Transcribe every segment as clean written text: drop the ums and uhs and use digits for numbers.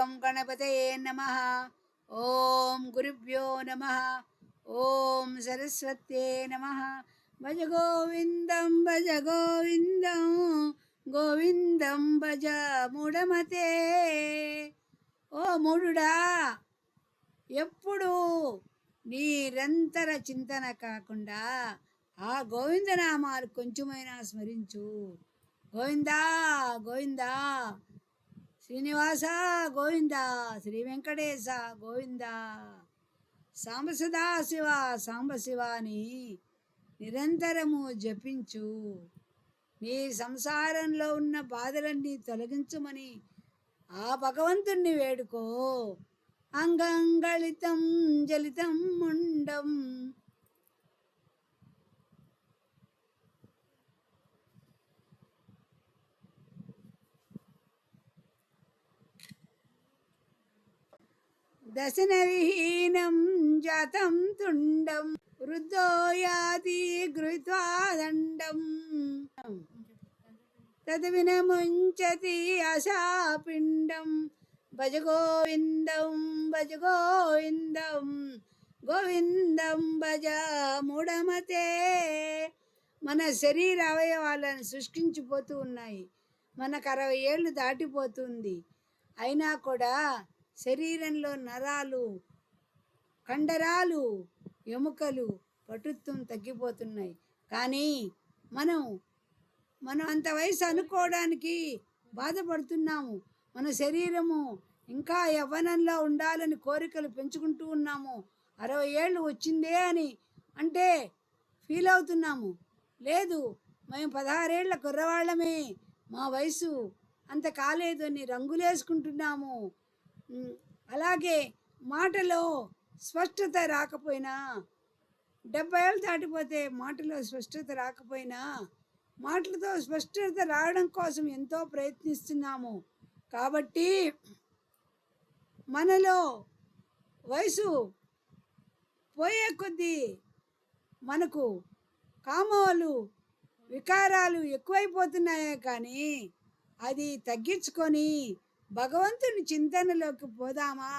ఓం గణపతయే నమః. ఓం గురుభ్యో నమః. ఓం సరస్వత్యే నమః. భజ గోవిందం భజ గోవిందం గోవిందం భజ మూఢమతే. ఓ మూఢుడా, ఎప్పుడు నిరంతర చింతన కాకుండా ఆ గోవిందనామాలు కొంచెమైనా స్మరించు. గోవిందా గోవిందా, శ్రీనివాస గోవింద, శ్రీ వెంకటేశ గోవింద, సాంబ సదాశివ సాంబ శివ అని నిరంతరము జపించు. నీ సంసారంలో ఉన్న బాధలన్నీ తొలగించమని ఆ భగవంతుణ్ణి వేడుకో. అంగంగళితం జలితం ముండం దశన విహీనం జాతం తుండం వృద్ధో యాతి గృహీత్వా దండం తద్వినముంచతి ఆశాపిండం. భజ గోవిందం భజ గోవిందం గోవిందం భజ మూఢమతే. మన శరీర అవయవాలను శుష్కించిపోతూ ఉన్నాయి. మనకు 60 ఏళ్ళు దాటిపోతుంది. అయినా కూడా శరీరంలో నరాలు, కండరాలు, ఎముకలు పటుత్వం తగ్గిపోతున్నాయి. కానీ మనం అంత వయసు అనుకోవడానికి బాధపడుతున్నాము. మన శరీరము ఇంకా యవ్వనంలో ఉండాలని కోరికలు పెంచుకుంటూ ఉన్నాము. 60 ఏళ్ళు వచ్చిందే అని అంటే ఫీల్ అవుతున్నాము. లేదు, మేము 16 ఏళ్ల కుర్రవాళ్ళమే, మా వయసు అంత కాలేదు అని రంగులేసుకుంటున్నాము. అలాగే మాటలో స్పష్టత రాకపోయినా, 70 ఏళ్ళు దాటిపోతే మాటలో స్పష్టత రాకపోయినా మాటలతో స్పష్టత రావడం కోసం ఎంతో ప్రయత్నిస్తున్నాము. కాబట్టి మనలో వయసు పోయే కొద్దీ మనకు కామాలు, వికారాలు ఎక్కువైపోతున్నాయే. కానీ అది తగ్గించుకొని భగవంతుని చింతనలోకి పోదామా?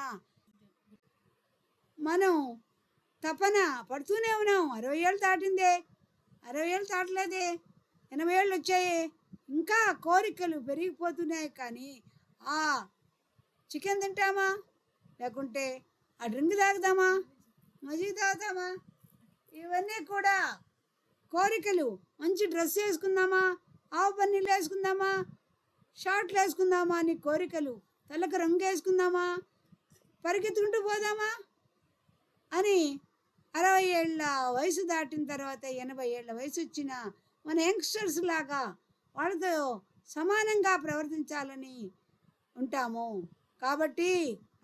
మనం తపన పడుతూనే ఉన్నాం. 60 ఏళ్ళు దాటిందే, 60 ఏళ్ళు దాటలేదే, 80 ఏళ్ళు వచ్చాయి, ఇంకా కోరికలు పెరిగిపోతున్నాయి. కానీ ఆ చికెన్ తింటామా, లేకుంటే ఆ డ్రింక్ తాగుదామా, మజ్జిగ తాగుతామా, ఇవన్నీ కూడా కోరికలు. మంచి డ్రెస్ వేసుకుందామా, ఆవు పన్నీళ్ళు వేసుకుందామా, షార్ట్లు వేసుకుందామా అని కోరికలు. తలకు రంగు వేసుకుందామా, పరిగెత్తుకుంటూ పోదామా అని 60 ఏళ్ళ వయసు దాటిన తర్వాత 80 ఏళ్ళ వయసు వచ్చిన మన యంగ్స్టర్స్ లాగా వాళ్ళతో సమానంగా ప్రవర్తించాలని ఉంటాము. కాబట్టి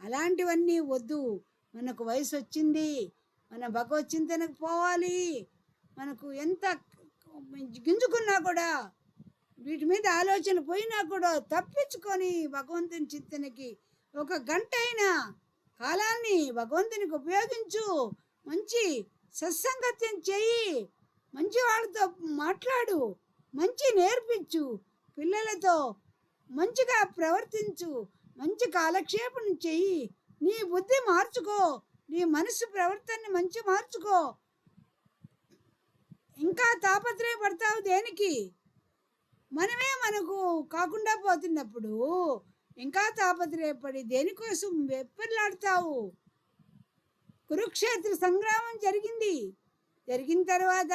అలాంటివన్నీ వద్దు. మనకు వయసు వచ్చింది, మన భగవత్ చింతనకు పోవాలి. మనకు ఎంత గింజుకున్నా కూడా, వీటి మీద ఆలోచన పోయినా కూడా తప్పించుకొని భగవంతుని చింతనకి 1 గంట అయినా కాలాన్ని భగవంతునికి ఉపయోగించు. మంచి సత్సంగత్యం చెయ్యి, మంచి వాళ్ళతో మాట్లాడు, మంచి నేర్పించు, పిల్లలతో మంచిగా ప్రవర్తించు, మంచి కాలక్షేపం చెయ్యి. నీ బుద్ధి మార్చుకో, నీ మనసు ప్రవర్తనని మంచి మార్చుకో. ఇంకా తాపత్రయపడతావు దేనికి? మనమే మనకు కాకుండా పోతున్నప్పుడు ఇంకా తాపత్రయపడి దేనికోసం వెప్పర్లాడతావు? కురుక్షేత్ర సంగ్రామం జరిగిన తర్వాత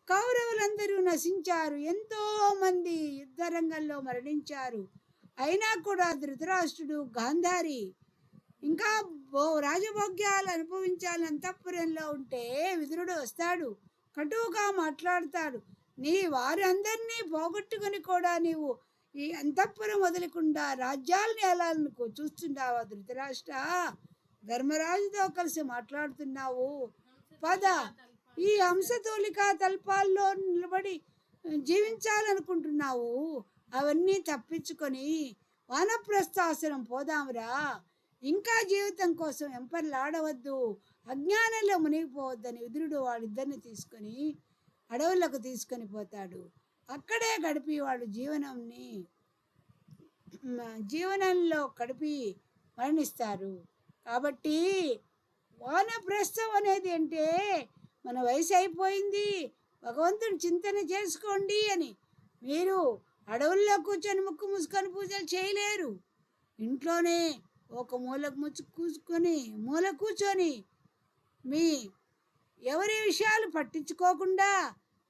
కౌరవులందరూ నశించారు. ఎంతో మంది యుద్ధ రంగంలో మరణించారు. అయినా కూడా ధృతరాష్ట్రుడు, గాంధారి ఇంకా రాజభోగ్యాలు అనుభవించాలని అంతఃపురంలో ఉంటే విదురుడు వస్తాడు, కటువుగా మాట్లాడతాడు. నీ వారందరినీ పోగొట్టుకుని కూడా నీవు ఈ అంతఃపురం వదలకుండా రాజ్యాలను ఏలాలను చూస్తున్నావా ధృతరాష్ట్ర? ధర్మరాజుతో కలిసి మాట్లాడుతున్నావు. పద, ఈ హంసతూలికా తల్పాల్లో నిలబడి జీవించాలనుకుంటున్నావు. అవన్నీ తప్పించుకొని వానప్రస్థాశ్రమం పోదాంరా. ఇంకా జీవితం కోసం ఎంపర్లాడవద్దు, అజ్ఞానంలో మునిగిపోవద్దని విదురుడు వాళ్ళిద్దరిని తీసుకొని అడవులకు తీసుకొని పోతాడు. అక్కడే గడిపి వాడు జీవనంని జీవనంలో గడిపి మరణిస్తారు. కాబట్టి వానప్రస్థం అనేది అంటే మన వయసు అయిపోయింది, భగవంతుని చింతన చేసుకోండి అని. మీరు అడవుల్లో కూర్చొని ముక్కు మూసుకొని పూజలు చేయలేరు. ఇంట్లోనే ఒక మూల కూర్చొని మీ ఎవరి విషయాలు పట్టించుకోకుండా,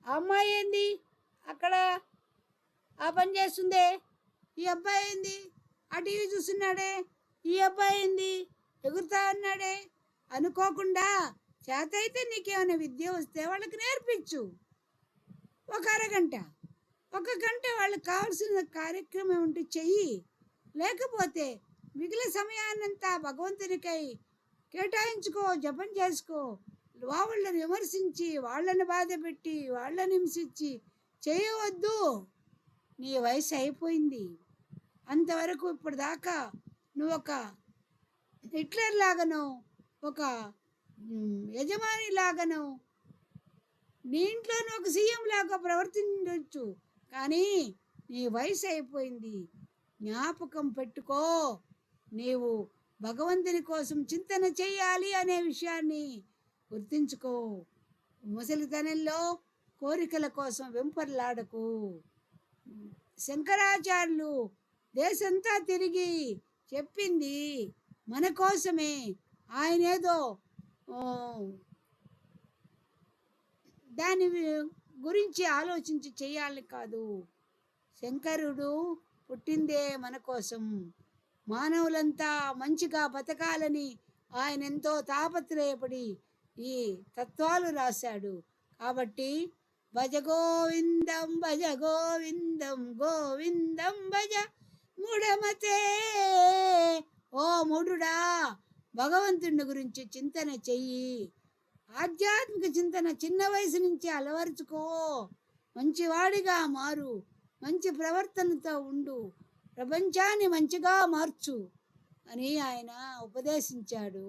ఆ అమ్మాయి ఏంది అక్కడ ఆ పని చేస్తుందే, ఈ అబ్బాయి ఏంది ఆ టీవీ చూస్తున్నాడే, ఈ అబ్బాయి ఏంది ఎగురుతా ఉన్నాడే అనుకోకుండా, చేతైతే నీకేమైనా విద్య వస్తే వాళ్ళకి నేర్పించు. ఒక అరగంట, ఒక గంట వాళ్ళకి కావాల్సిన కార్యక్రమం ఉంటే చెయ్యి. లేకపోతే మిగిలిన సమయాన్నంతా భగవంతునికై కేటాయించుకో, జపం చేసుకో. వాళ్ళని విమర్శించి, వాళ్ళని బాధ పెట్టి, వాళ్ళని హింసించి చేయవద్దు. నీ వయసు అయిపోయింది. అంతవరకు ఇప్పుడు దాకా నువ్వు ఒక హిట్లర్ లాగానో, ఒక యజమాని లాగానో, నీ ఇంట్లోనూ ఒక సీఎం లాగా ప్రవర్తించవచ్చు. కానీ నీ వయసు అయిపోయింది. జ్ఞాపకం పెట్టుకో, నీవు భగవంతుని కోసం చింతన చేయాలి అనే విషయాన్ని గుర్తించుకో. ముసలితనంలో కోరికల కోసం వెంపర్లాడకు. శంకరాచార్యులు దేశంతా తిరిగి చెప్పింది మన కోసమే. ఆయన ఏదో దాని గురించి ఆలోచించి చేయాలి కాదు. శంకరుడు పుట్టిందే మన కోసం. మానవులంతా మంచిగా బతకాలని ఆయన ఎంతో తాపత్రయపడి ఈ తత్వాలు రాశాడు. కాబట్టి భజ గోవిందం భజ గోవిందం గోవిందం భజ మూఢమతే. ఓ మూఢుడా, భగవంతుని గురించి చింతన చెయ్యి. ఆధ్యాత్మిక చింతన చిన్న వయసు నుంచి అలవరుచుకో. మంచివాడిగా మారు, మంచి ప్రవర్తనతో ఉండు, ప్రపంచాన్ని మంచిగా మార్చు అని ఆయన ఉపదేశించాడు.